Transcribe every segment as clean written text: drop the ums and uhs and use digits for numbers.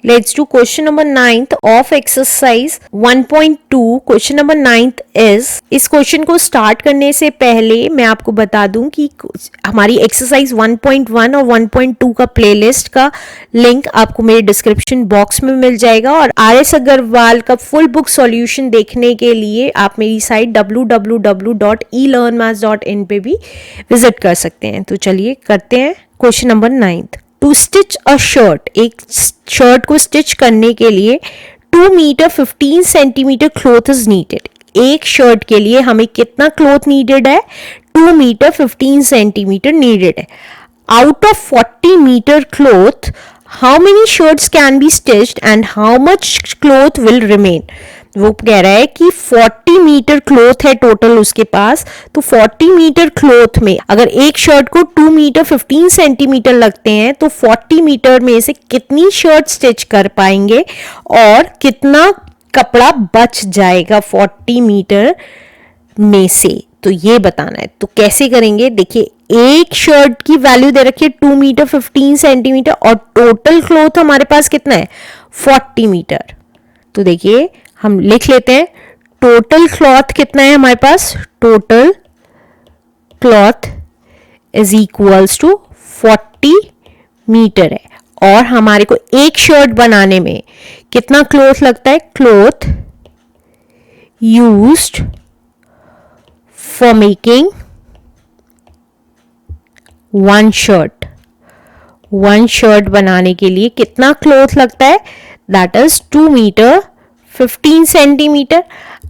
Let's do question number 9th of exercise 1.2. Question number 9th is, इस question को start करने से पहले मैं आपको बता दूं कि हमारी एक्सरसाइज 1.1 और 1.2 का प्लेलिस्ट का लिंक आपको मेरे डिस्क्रिप्शन बॉक्स में मिल जाएगा और RS अग्रवाल का फुल बुक सॉल्यूशन देखने के लिए आप मेरी साइट www.elearnmaths.in पे भी विजिट कर सकते हैं। तो चलिए करते हैं question number 9th। To stitch a shirt, एक शर्ट को स्टिच करने के लिए 2 metre 15 centimetre cloth is needed. एक शर्ट के लिए हमें कितना क्लॉथ नीडेड है? 2 मीटर 15 सेंटीमीटर नीडेड है। Out of 40 metre cloth how many shirts can be stitched and how much cloth will remain. वो कह रहा है कि 40 मीटर क्लॉथ है टोटल उसके पास, तो 40 मीटर क्लॉथ में अगर एक शर्ट को 2 मीटर 15 सेंटीमीटर लगते हैं तो 40 मीटर में से कितनी शर्ट स्टिच कर पाएंगे और कितना कपड़ा बच जाएगा 40 मीटर में से, तो ये बताना है। तो कैसे करेंगे, देखिए एक शर्ट की वैल्यू दे रखी है 2 मीटर 15 सेंटीमीटर और टोटल क्लॉथ हमारे पास कितना है 40 मीटर। तो देखिए हम लिख लेते हैं टोटल क्लॉथ कितना है हमारे पास, total cloth is equals to 40 metre है और हमारे को एक शर्ट बनाने में कितना क्लॉथ लगता है, cloth used for making one shirt बनाने के लिए कितना क्लॉथ लगता है, दैट इज 2 मीटर 15 सेंटीमीटर।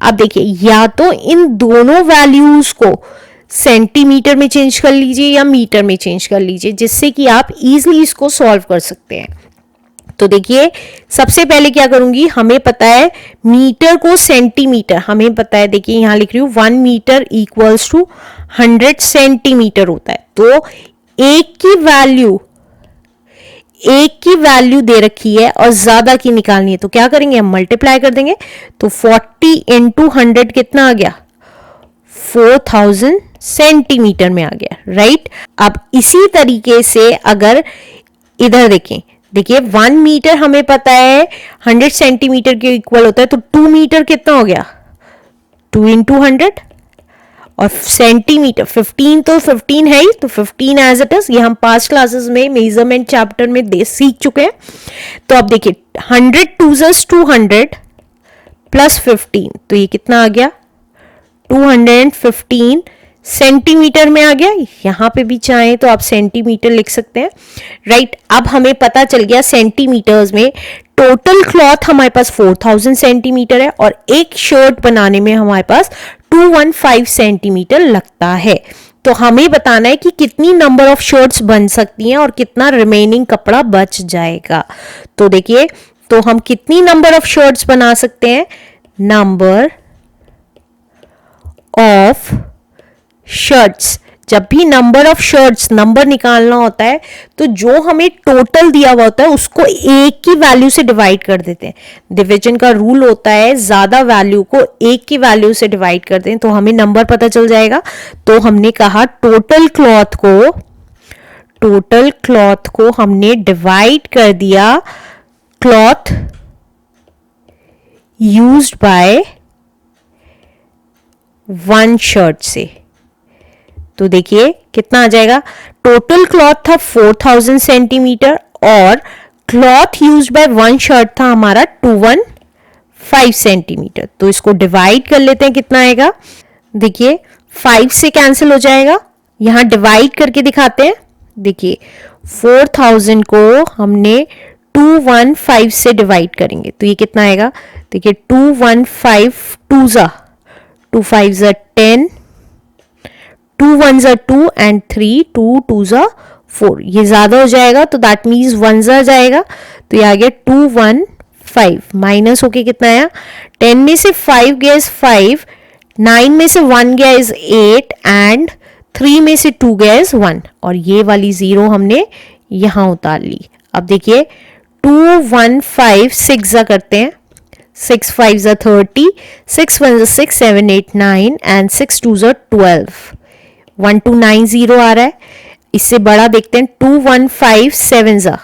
अब देखिए या तो इन दोनों वैल्यूज को सेंटीमीटर में चेंज कर लीजिए या मीटर में चेंज कर लीजिए, जिससे कि आप इजीली इसको सॉल्व कर सकते हैं। तो देखिए सबसे पहले क्या करूंगी, हमें पता है मीटर को सेंटीमीटर, हमें पता है, देखिए यहां लिख रही हूं 1 मीटर इक्वल्स टू 100 सेंटीमीटर होता है। तो एक की वैल्यू दे रखी है और ज्यादा की निकालनी है, तो क्या करेंगे हम मल्टीप्लाई कर देंगे। तो 40 इंटू 100 कितना आ गया, 4000 सेंटीमीटर में आ गया, राइट। अब इसी तरीके से अगर इधर देखें, देखिए 1 मीटर हमें पता है 100 सेंटीमीटर के इक्वल होता है, तो 2 मीटर कितना हो गया 2 इंटू 100 और सेंटीमीटर 15 तो 15 है ही, तो 15 एज इट इज, ये हम पास्ट क्लासेस में मेजरमेंट चैप्टर में सीख चुके हैं। तो अब देखिए 100 टू 200 प्लस 15, तो ये कितना आ गया 215 सेंटीमीटर में आ गया। यहां पे भी चाहें तो आप सेंटीमीटर लिख सकते हैं, राइट। अब हमें पता चल गया सेंटीमीटर्स में टोटल क्लॉथ हमारे पास 4000 सेंटीमीटर है और एक शर्ट बनाने में हमारे पास 215 सेंटीमीटर लगता है। तो हमें बताना है कि कितनी नंबर ऑफ शर्ट्स बन सकती हैं और कितना रिमेनिंग कपड़ा बच जाएगा। तो देखिए तो हम कितनी नंबर ऑफ शर्ट्स बना सकते हैं, नंबर ऑफ शर्ट्स, जब भी नंबर ऑफ शर्ट्स नंबर निकालना होता है तो जो हमें टोटल दिया हुआ होता है उसको एक की वैल्यू से डिवाइड कर देते हैं। डिवीजन का रूल होता है, ज्यादा वैल्यू को एक की वैल्यू से डिवाइड करते हैं तो हमें नंबर पता चल जाएगा। तो हमने कहा टोटल क्लॉथ को हमने डिवाइड कर दिया cloth used by one shirt से। तो देखिए कितना आ जाएगा, टोटल क्लॉथ था 4000 सेंटीमीटर और cloth used by one shirt था हमारा 215 सेंटीमीटर। तो इसको डिवाइड कर लेते हैं, कितना आएगा, देखिए 5 से कैंसिल हो जाएगा, यहां डिवाइड करके दिखाते हैं। देखिए 4000 को हमने 215 से डिवाइड करेंगे तो ये कितना आएगा, देखिए 215 2 5 10, 2 1 2 एंड 3 2 2 4, ये ज्यादा हो जाएगा तो दैट मीन्स 1 जाएगा, तो ये आ गया 215 माइनस होके कितना आया, 10 में से 5 गया इज 5, 9 में से 1 गया इज 8 एंड 3 में से 2 गया इज 1 और ये वाली 0 हमने यहां उतार ली। अब देखिए 215 6 करते हैं, 6 5 30, 6 1 6 7 8 9 एंड 6 2 12, 1290 आ रहा है। इससे बड़ा देखते हैं 215 7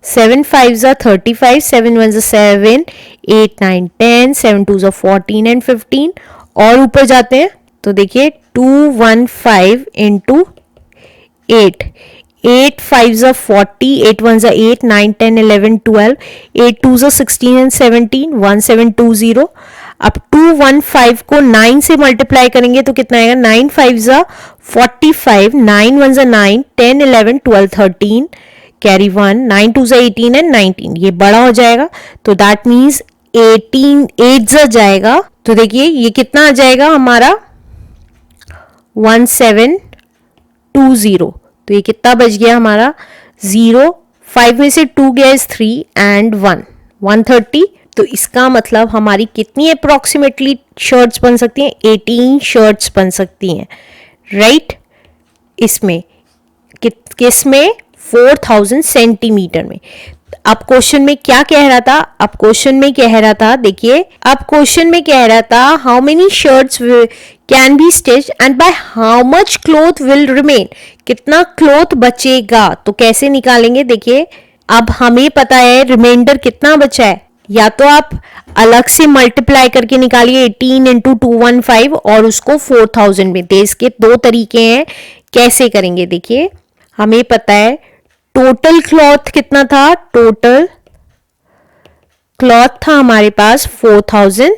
7 5s are 35, 7 1s are 7, 8 9 10, 7 2s are 14 and 15. और ऊपर जाते हैं तो देखिए 215 into 8, 8 5s are 40, 8 1s are 8, 9 10 11 12, 8 2s are 16 and 17, 1720. अब 215 को 9 से मल्टीप्लाई करेंगे तो कितना आएगा, 9 5s are 45, 9 1s are 9, 10 11 12 13, carry 1, 9 2s are 18 and 19. ये बड़ा हो जाएगा तो दैट मीन्स 18 8 आ जाएगा. तो देखिए ये कितना आ जाएगा हमारा 1720. तो ये कितना बच गया हमारा 0, 5 में से 2 गया इज 3 एंड 1 130. तो इसका मतलब हमारी कितनी अप्रोक्सीमेटली शर्ट्स बन सकती हैं, 18 शर्ट्स बन सकती हैं, राइट. इसमें किस में 4000 सेंटीमीटर में. अब क्वेश्चन में क्या कह रहा था, अब क्वेश्चन में कह रहा था, देखिए अब क्वेश्चन में कह रहा था how many shirts can B stitch and by how much cloth will remain, कितना क्लॉथ बचेगा. तो कैसे निकालेंगे, देखिए अब हमें पता है रिमाइंडर कितना बचा है, या तो आप अलग से मल्टीप्लाई करके निकालिए 18 इंटू 215 और उसको 4000 में दे. इसके दो तरीके हैं, कैसे करेंगे देखिए. हमें पता है टोटल क्लॉथ कितना था, टोटल क्लॉथ था हमारे पास 4000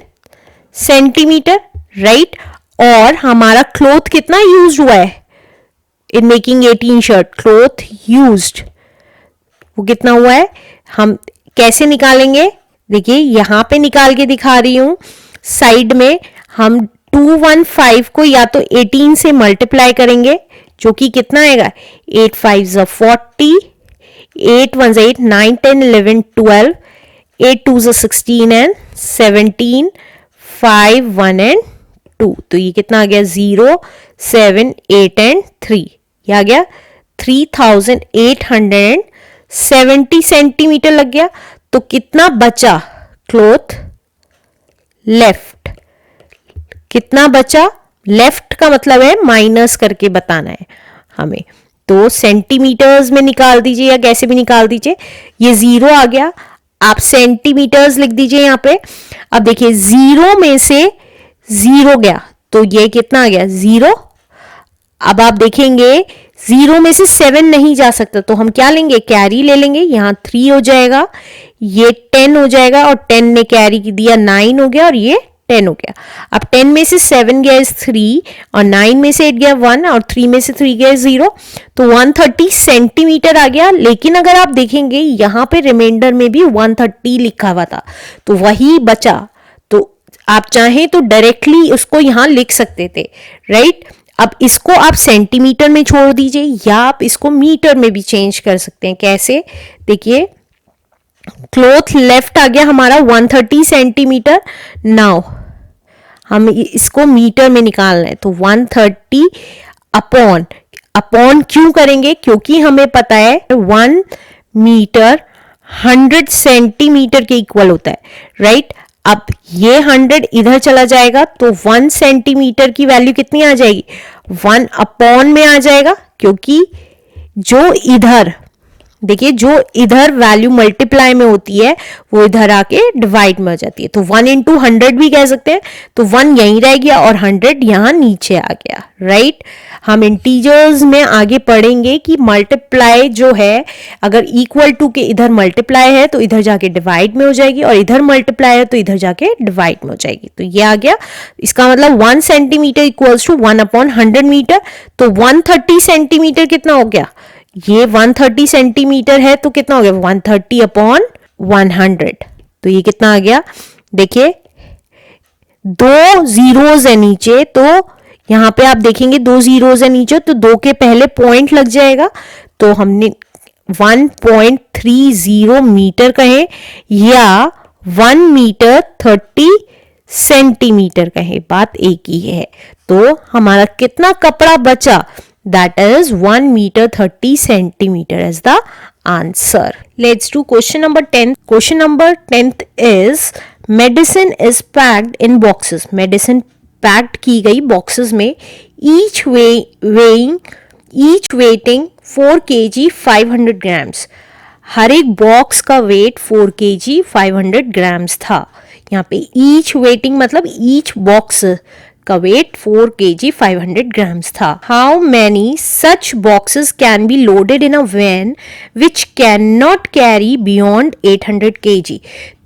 सेंटीमीटर, राइट. और हमारा क्लॉथ कितना यूज हुआ है in making 18 shirt, cloth used वो कितना हुआ है. हम कैसे निकालेंगे, देखिए यहां पे निकाल के दिखा रही हूं. साइड में हम 215 को या तो 18 से मल्टीप्लाई करेंगे जो कि कितना आएगा, 8 5s are 40, 8 1s are 8, 9 10 11 12, 8 2s are 16 and 17, 5 1 and 2. तो ये कितना आ गया 0 7 8 and 3. ये आ गया 3870 सेंटीमीटर लग गया. तो कितना बचा क्लॉथ लेफ्ट, कितना बचा लेफ्ट का मतलब है माइनस करके बताना है हमें. तो सेंटीमीटर्स में निकाल दीजिए या कैसे भी निकाल दीजिए. ये 0 आ गया, आप सेंटीमीटर्स लिख दीजिए यहां पे. अब देखिए 0 में से 0 गया तो ये कितना आ गया 0. अब आप देखेंगे 0 में से 7 नहीं जा सकता तो हम क्या लेंगे, कैरी ले लेंगे. यहां 3 हो जाएगा, ये 10 हो जाएगा और 10 ने कैरी दिया 9 हो गया और ये 10 हो गया. अब 10 में से 7 गया इज 3 और 9 में से 8 गया 1 और 3 में से 3 गया 0. तो 130 सेंटीमीटर आ गया. लेकिन अगर आप देखेंगे यहां पे रिमाइंडर में भी 130 लिखा हुआ था तो वही बचा. तो आप चाहें तो डायरेक्टली उसको यहां लिख सकते थे, राइट. अब इसको आप सेंटीमीटर में छोड़ दीजिए या आप इसको मीटर में भी चेंज कर सकते हैं. कैसे, देखिए क्लॉथ लेफ्ट आ गया हमारा 130 सेंटीमीटर. नाउ हम इसको मीटर में निकालना है तो 130 अपॉन, अपॉन क्यों करेंगे, क्योंकि हमें पता है 1 मीटर 100 सेंटीमीटर के इक्वल होता है, राइट. अब ये 100 इधर चला जाएगा तो 1 सेंटीमीटर की वैल्यू कितनी आ जाएगी, 1 अपॉन में आ जाएगा. क्योंकि जो इधर देखिए जो इधर वैल्यू मल्टीप्लाई में होती है वो इधर आके डिवाइड में हो जाती है. तो 1 इंटू 100 भी कह सकते हैं. तो 1 यहीं रह गया और 100 यहां नीचे आ गया, राइट. हम इंटीजर्स में आगे पढ़ेंगे कि मल्टीप्लाई जो है अगर इक्वल टू के इधर मल्टीप्लाई है तो इधर जाके डिवाइड में हो जाएगी और इधर मल्टीप्लाई है तो इधर जाके डिवाइड में हो जाएगी. तो ये आ गया. इसका मतलब 1 centimetre equals to 1 upon 100 metre. तो 130 सेंटीमीटर कितना हो गया, ये 130 सेंटीमीटर है तो कितना हो गया 130 अपॉन 100. तो ये कितना आ गया, देखिए 2 जीरोस है नीचे तो यहां पे आप देखेंगे 2 जीरोस है नीचे तो 2 के पहले पॉइंट लग जाएगा. तो हमने 1.30 मीटर कहे या 1 मीटर 30 सेंटीमीटर कहे, बात एक ही है. तो हमारा कितना कपड़ा बचा, that is 1 meter 30 centimeter as the answer. Let's do question number 10. Question number 10th is medicine is packed in boxes. Medicine packed की गई boxes में each weighing 4 kg 500 grams. हर एक बॉक्स का वेट 4 kg 500 ग्राम्स था। यहाँ पे each weighting मतलब each box का वेट 4 kg 500 grams था। How many such boxes can be loaded in a van which can not carry beyond 800 kg।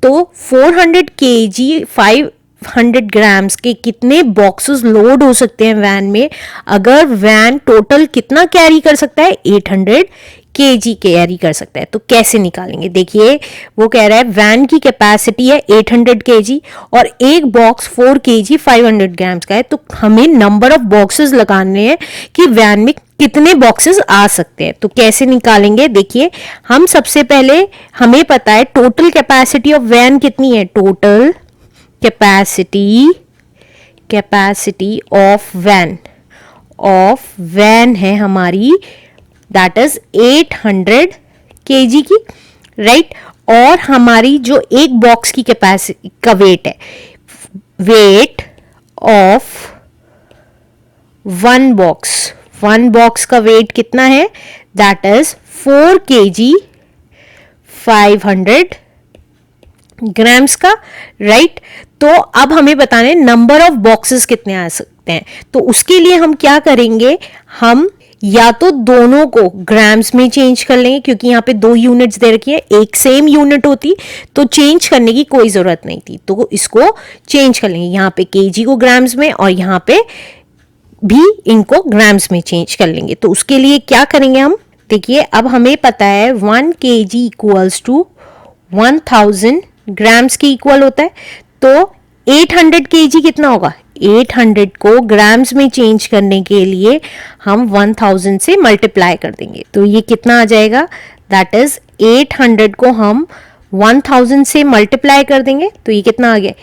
तो 400 kg 500 grams के कितने बॉक्सेस लोड हो सकते हैं वैन में, अगर वैन टोटल कितना कैरी कर सकता है, 800 kg कैरी कर सकता है। तो कैसे निकालेंगे, देखिए वो कह रहा है वैन की कैपेसिटी है 800 kg और एक बॉक्स 4 kg 500 ग्राम्स का है, तो हमें नंबर ऑफ बॉक्सेस लगाने हैं कि वैन में कितने बॉक्सेस आ सकते हैं। तो कैसे निकालेंगे, देखिए हम सबसे पहले, हमें पता है टोटल कैपेसिटी ऑफ वैन कितनी है, टोटल कैपेसिटी ऑफ वैन है हमारी, दैट इज 800 kg की, राइट। और हमारी जो एक बॉक्स की कैपेसिटी का वेट है, वेट ऑफ वन बॉक्स का वेट कितना है, दैट इज 4 kg 500 ग्राम्स का, राइट। तो अब हमें बताना है नंबर ऑफ बॉक्सेस कितने आ सकते हैं। तो उसके लिए हम क्या करेंगे, हम या तो दोनों को ग्राम्स में चेंज कर लेंगे, क्योंकि यहाँ पे 2 यूनिट्स दे रखी है, एक सेम यूनिट होती तो चेंज करने की कोई जरूरत नहीं थी, तो इसको चेंज कर लेंगे, यहाँ पे केजी को ग्राम्स में और यहाँ पे भी इनको ग्राम्स में चेंज कर लेंगे। तो उसके लिए क्या करेंगे हम, देखिए अब हमें पता है 1 kg इक्वल्स टू 1000 ग्राम्स के इक्वल होता है, तो 800 kg कितना होगा, 800 को ग्राम्स में चेंज करने के लिए हम 1000 से मल्टीप्लाई कर देंगे, तो ये कितना आ जाएगा, दैट इज 800 को हम 1000 से मल्टीप्लाई कर देंगे, तो ये कितना आ गया,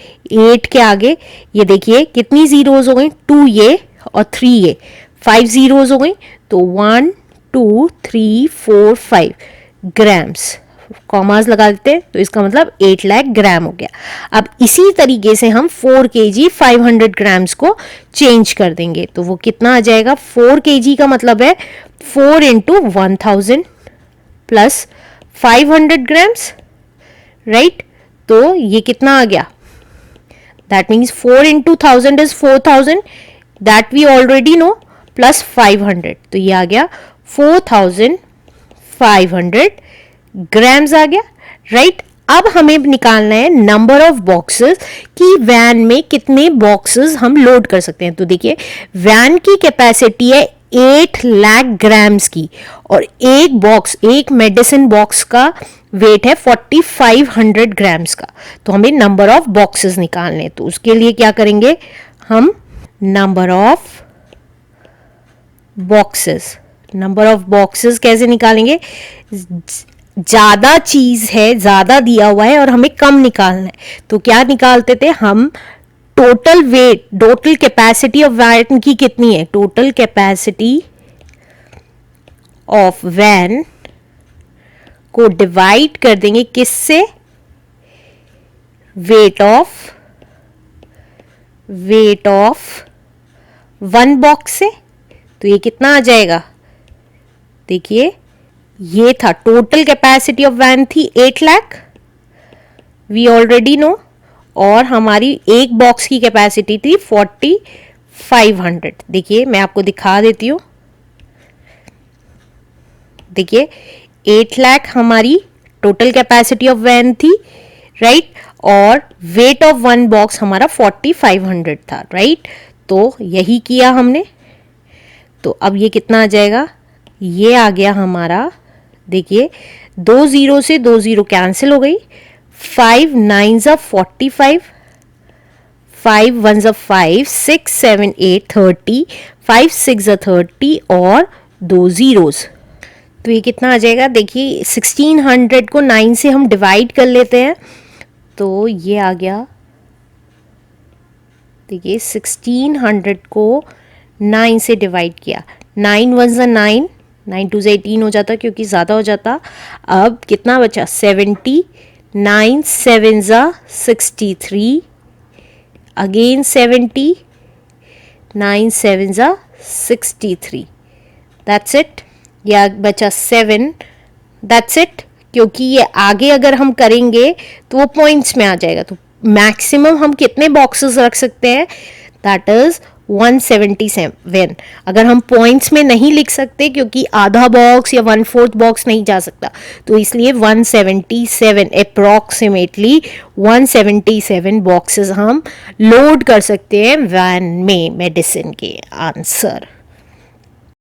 8 के आगे ये देखिए कितनी जीरोज हो गई, 2 ये और 3 ये, 5 जीरोज हो गई, तो 1 2 3 4 5 ग्राम्स, कॉमास लगा देते हैं, तो इसका मतलब 8 लाख ग्राम हो गया। अब इसी तरीके से हम 4 kg 500 ग्राम्स को चेंज कर देंगे, तो वो कितना आ जाएगा, 4 kg का मतलब है 4 इंटू 1000 प्लस 500 ग्राम्स, राइट। तो ये कितना आ गया, that means 4 into 1000 is 4000, that we already know, plus 500, तो ये आ गया 4500 ग्राम्स आ गया, राइट। अब हमें निकालना है नंबर ऑफ बॉक्सेस कि वैन में कितने बॉक्सेस हम लोड कर सकते हैं। तो देखिए वैन की कैपेसिटी है 8 लाख ग्राम्स की और एक मेडिसिन बॉक्स का वेट है 4500 ग्राम्स का, तो हमें नंबर ऑफ बॉक्सेस निकालने हैं। तो उसके लिए क्या करेंगे, हम नंबर ऑफ बॉक्सेस कैसे निकालेंगे, ज्यादा चीज है, ज्यादा दिया हुआ है और हमें कम निकालना है, तो क्या निकालते थे हम, टोटल कैपेसिटी ऑफ वैन की कितनी है, टोटल कैपेसिटी ऑफ वैन को डिवाइड कर देंगे किससे, वेट ऑफ वन बॉक्स से, तो ये कितना आ जाएगा, देखिए ये था टोटल कैपेसिटी ऑफ वैन थी 8 लाख, वी ऑलरेडी नो, और हमारी एक बॉक्स की कैपेसिटी थी 4500। देखिए मैं आपको दिखा देती हूँ, देखिए 8 लाख हमारी टोटल कैपेसिटी ऑफ वैन थी, राइट, और वेट ऑफ वन बॉक्स हमारा 4500 था, राइट। तो यही किया हमने, तो अब ये कितना आ जाएगा, ये आ गया हमारा, देखिए 2 जीरो से 2 जीरो कैंसिल हो गई, 5 9s 45, 5 1s 5, 6 7 8 30, 5 6 30 और 2 जीरोस, तो ये कितना आ जाएगा, देखिए 1600 को 9 से हम डिवाइड कर लेते हैं, तो ये आ गया, देखिए 1600 को 9 से डिवाइड किया, 9 1s 9, 9 2s 18 हो जाता क्योंकि ज़्यादा हो जाता। अब कितना बचा, 70, 9 7s 63, again 70, 9 7s 63, that's it, या बचा 7, दैट्स इट, क्योंकि ये आगे अगर हम करेंगे तो वो पॉइंट्स में आ जाएगा। तो मैक्सिमम हम कितने बॉक्सेस रख सकते हैं, दैट इज 177। अगर हम पॉइंट्स में नहीं लिख सकते क्योंकि आधा बॉक्स या 1/4 बॉक्स नहीं जा सकता, तो इसलिए 177 अप्रॉक्सीमेटली 177 बॉक्सेस हम लोड कर सकते हैं वैन में मेडिसिन के। आंसर